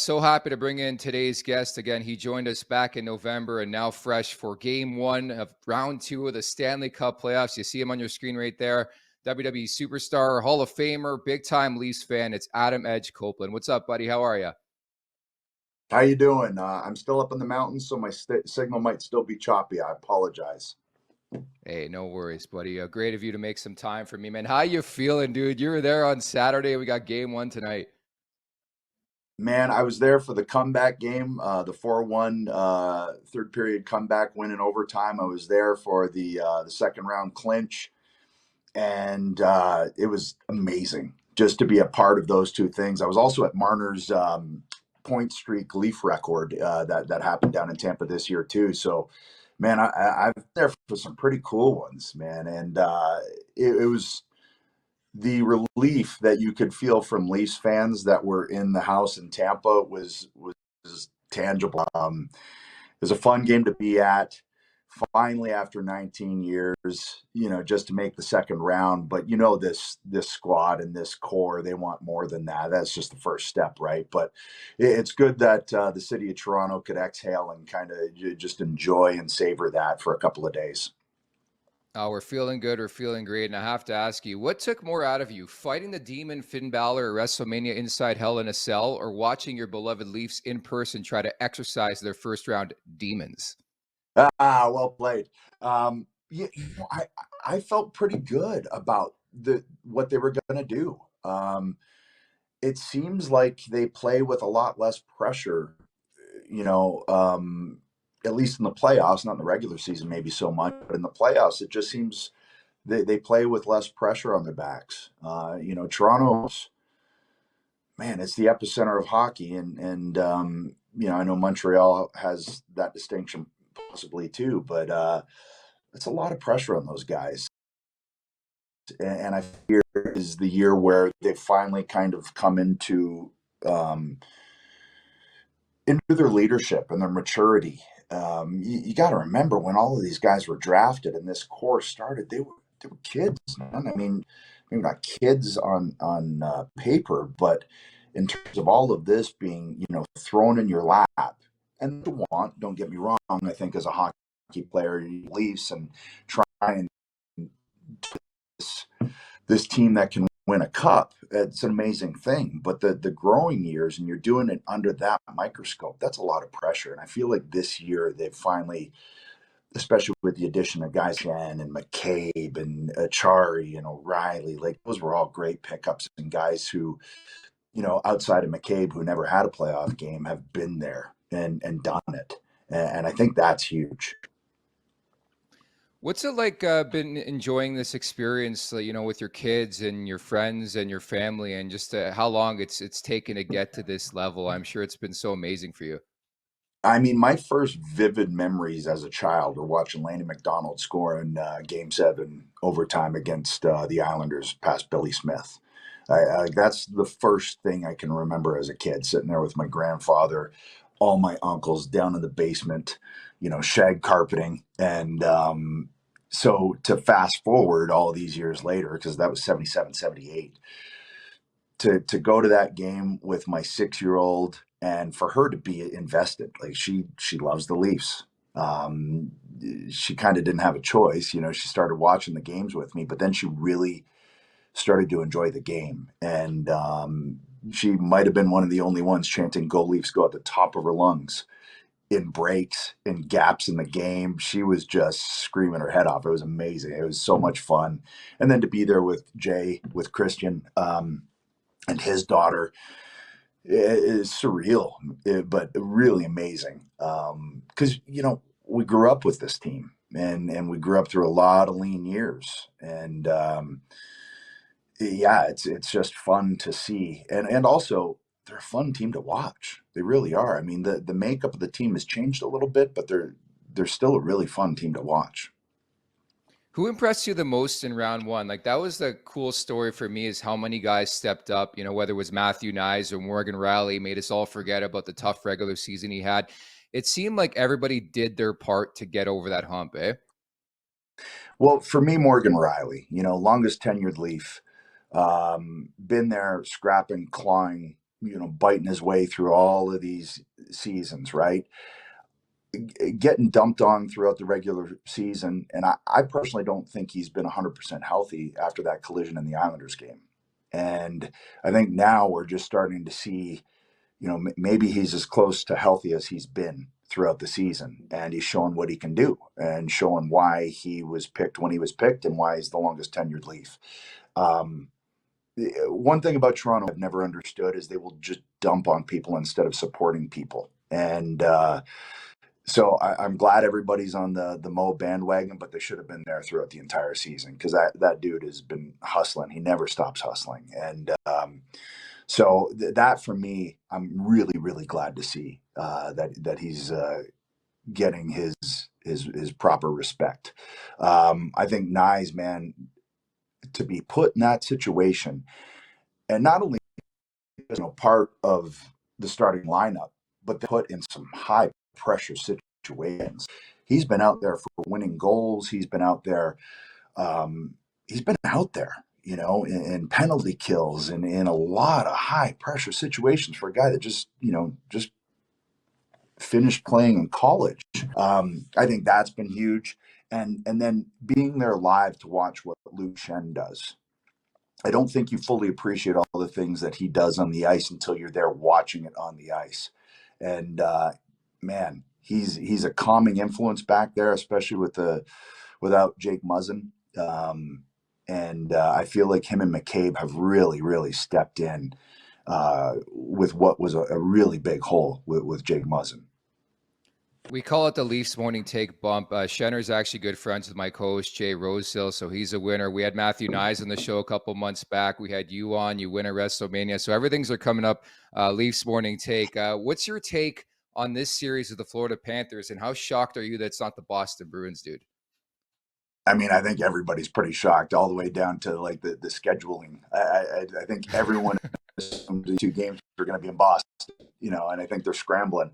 So happy to bring in today's guest. Again, he joined us back in November and now fresh for game one of round two of the Stanley Cup playoffs. You see him on your screen right there. WWE Superstar, Hall of Famer, big-time Leafs fan. It's Adam Edge Copeland. What's up, buddy? How are you? How you doing? I'm still up in the mountains, so my signal might still be choppy. I apologize. Hey, no worries, buddy. Great of you to make some time for me, man. How you feeling, dude? You were there on Saturday. We got game one tonight. Man, I was there for the comeback game, the 4-1 third period comeback win in overtime. I was there for the second round clinch, and it was amazing just to be a part of those two things. I was also at Marner's point streak Leaf record that happened down in Tampa this year too. So, man, I've been there for some pretty cool ones, man, and it was the relief that you could feel from Leafs fans that were in the house in Tampa was tangible. It was a fun game to be at. Finally, after 19 years, just to make the second round. But this squad and this core, they want more than that. That's just the first step, right? But it's good that the city of Toronto could exhale and kind of just enjoy and savor that for a couple of days. Oh, we're feeling good. We're feeling great. And I have to ask you, what took more out of you, fighting the demon Finn Balor at WrestleMania inside Hell in a Cell, or watching your beloved Leafs in person try to exorcise their first round demons? Well played. I felt pretty good about what they were going to do. It seems like they play with a lot less pressure, you know, um, at least in the playoffs, not in the regular season, maybe so much, but in the playoffs, it just seems they play with less pressure on their backs. Toronto's, man, it's the epicenter of hockey, and I know Montreal has that distinction possibly too, but it's a lot of pressure on those guys. And I fear is the year where they finally kind of come um, into their leadership and their maturity. You got to remember when all of these guys were drafted and this core started, they were kids, man. I mean, maybe not kids on paper, but in terms of all of this being thrown in your lap, and don't get me wrong, I think as a hockey player, you Leafs and try and this team that can win a cup. It's an amazing thing. But the growing years, and you're doing it under that microscope, that's a lot of pressure. And I feel like this year they've finally, especially with the addition of guys Shen and McCabe and Achari and O'Reilly, like those were all great pickups and guys who, outside of McCabe, who never had a playoff game, have been there and done it. And I think that's huge. What's it like been enjoying this experience, with your kids and your friends and your family, and just how long it's taken to get to this level? I'm sure it's been so amazing for you. I mean, my first vivid memories as a child were watching Lanny McDonald score in Game 7 overtime against the Islanders past Billy Smith. That's the first thing I can remember as a kid, sitting there with my grandfather, all my uncles down in the basement, shag carpeting. And so to fast forward all these years later, because that was 77, 78, to go to that game with my 6-year old and for her to be invested, like she loves the Leafs. um she kind of didn't have a choice. She started watching the games with me, but then she really started to enjoy the game, and she might have been one of the only ones chanting "Go Leafs, go" at the top of her lungs in breaks and gaps in the game. She was just screaming her head off. It was amazing. It was so much fun. And then to be there with Jay, with Christian, and his daughter is surreal, but really amazing. Because we grew up with this team, and we grew up through a lot of lean years, and yeah, it's just fun to see, and also they're a fun team to watch. They really are. I mean, the makeup of the team has changed a little bit, but they're still a really fun team to watch. Who impressed you the most in round one? Like, that was the cool story for me, is how many guys stepped up, whether it was Matthew Nyes or Morgan Riley, made us all forget about the tough regular season he had. It seemed like everybody did their part to get over that hump, eh? Well, for me, Morgan Riley, longest tenured Leaf, been there scrapping, clawing biting his way through all of these seasons, right? Getting dumped on throughout the regular season. And I personally don't think he's been 100% healthy after that collision in the Islanders game. And I think now we're just starting to see, maybe he's as close to healthy as he's been throughout the season. And he's showing what he can do and showing why he was picked when he was picked and why he's the longest tenured Leaf. Um, One thing about Toronto I've never understood is they will just dump on people instead of supporting people. And so I'm glad everybody's on the Mo bandwagon, but they should have been there throughout the entire season because that dude has been hustling. He never stops hustling, and so that for me, I'm really really glad to see that he's getting his proper respect. I think Nye's, man, to be put in that situation, and not only part of the starting lineup, but they put in some high pressure situations. He's been out there for winning goals. He's been out there. He's been out there, in penalty kills and in a lot of high pressure situations for a guy that just finished playing in college. I think that's been huge. And then being there live to watch what Luke Shen does. I don't think you fully appreciate all the things that he does on the ice until you're there watching it on the ice. And man, he's a calming influence back there, especially without Jake Muzzin. And I feel like him and McCabe have really, really stepped in with what was a really big hole with Jake Muzzin. We call it the Leafs morning take bump. Shenner's actually good friends with my co-host Jay Rosehill, so he's a winner. We had Matthew Nyes on the show a couple months back. We had you on. You win a WrestleMania, so everything's are coming up. Leafs morning take. What's your take on this series of the Florida Panthers, and how shocked are you that it's not the Boston Bruins, dude? I mean, I think everybody's pretty shocked, all the way down to like the scheduling. I think everyone assumed the two games are going to be in Boston, and I think they're scrambling.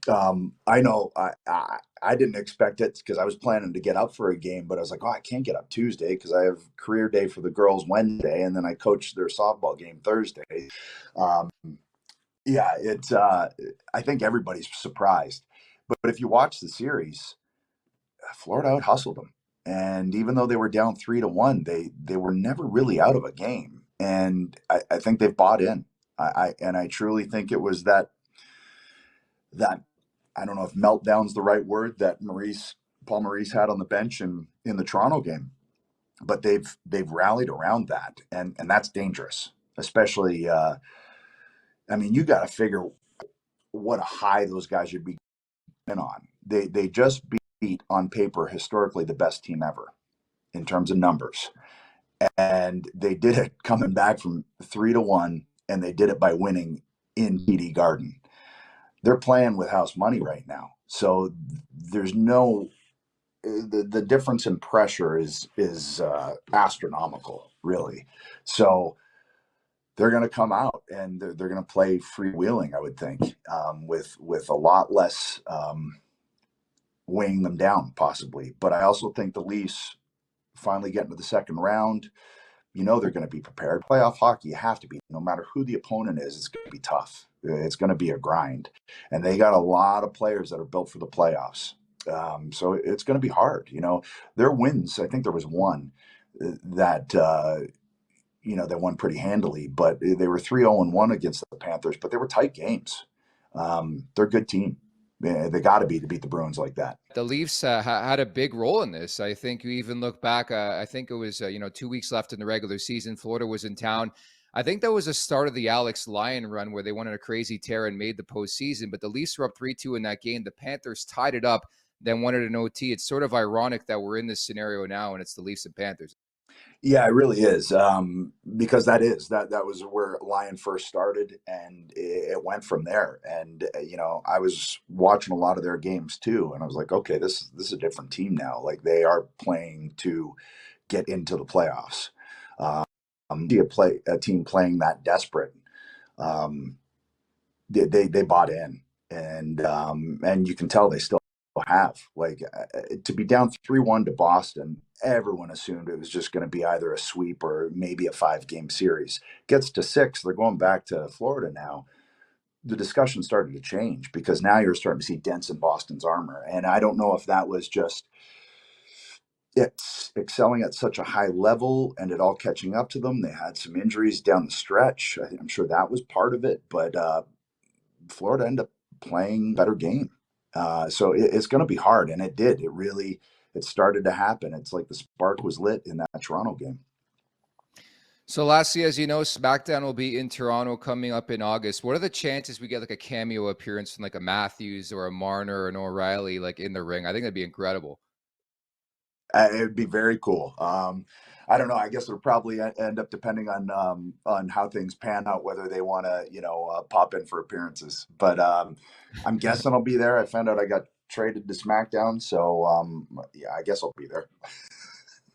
I know I didn't expect it because I was planning to get up for a game, but I was like, oh, I can't get up Tuesday because I have career day for the girls Wednesday, and then I coach their softball game Thursday. Um, yeah, it's. I think everybody's surprised, but if you watch the series, Florida out hustled them, and even though they were down 3-1, they were never really out of a game, and I think they've bought in. I truly think it was that I don't know if meltdown's the right word that Paul Maurice had on the bench in the Toronto game, but they've rallied around that, and that's dangerous, especially. I mean, you got to figure what a high those guys should be in on. They just beat on paper historically the best team ever in terms of numbers, and they did it coming back from 3-1, and they did it by winning in TD Garden. They're playing with house money right now. So there's no the difference in pressure is astronomical, really. So they're going to come out and they're going to play freewheeling, I would think, with a lot less weighing them down, possibly. But I also think the Leafs finally getting to the second round. They're going to be prepared. Playoff hockey, you have to be. No matter who the opponent is, it's going to be tough. It's going to be a grind. And they got a lot of players that are built for the playoffs. So it's going to be hard. Their wins, I think there was one that, they won pretty handily, but they were 3-0-1 against the Panthers, but they were tight games. They're a good team. They got to be to beat the Bruins like that. The Leafs had a big role in this. I think you even look back. I think it was 2 weeks left in the regular season. Florida was in town. I think that was the start of the Alex Lyon run where they went on a crazy tear and made the postseason. But the Leafs were up 3-2 in that game. The Panthers tied it up, then won it in OT. It's sort of ironic that we're in this scenario now, and it's the Leafs and Panthers. Yeah, it really is, because that was where Lyon first started, and it went from there. And I was watching a lot of their games too, and I was like, okay, this is a different team now. Like they are playing to get into the playoffs. See a team playing that desperate. They bought in, and you can tell they still have. Like to be down 3-1 to Boston, everyone assumed it was just going to be either a sweep or maybe a 5-game series. Gets to 6, they're going back to Florida now. The discussion started to change because now you're starting to see dents in Boston's armor. And I don't know if that was just it's excelling at such a high level and it all catching up to them. They had some injuries down the stretch. I'm sure that was part of it, but Florida ended up playing better game. So it's going to be hard, and it did. It started to happen. It's like the spark was lit in that Toronto game. So lastly, as you know, SmackDown will be in Toronto coming up in August. What are the chances we get like a cameo appearance from like a Matthews or a Marner or an O'Reilly like in the ring? I think that'd be incredible. It would be very cool. I don't know. I guess it'll probably end up depending on how things pan out, whether they want to, pop in for appearances. But I'm guessing I'll be there. I found out I got traded to SmackDown, so yeah, I guess I'll be there.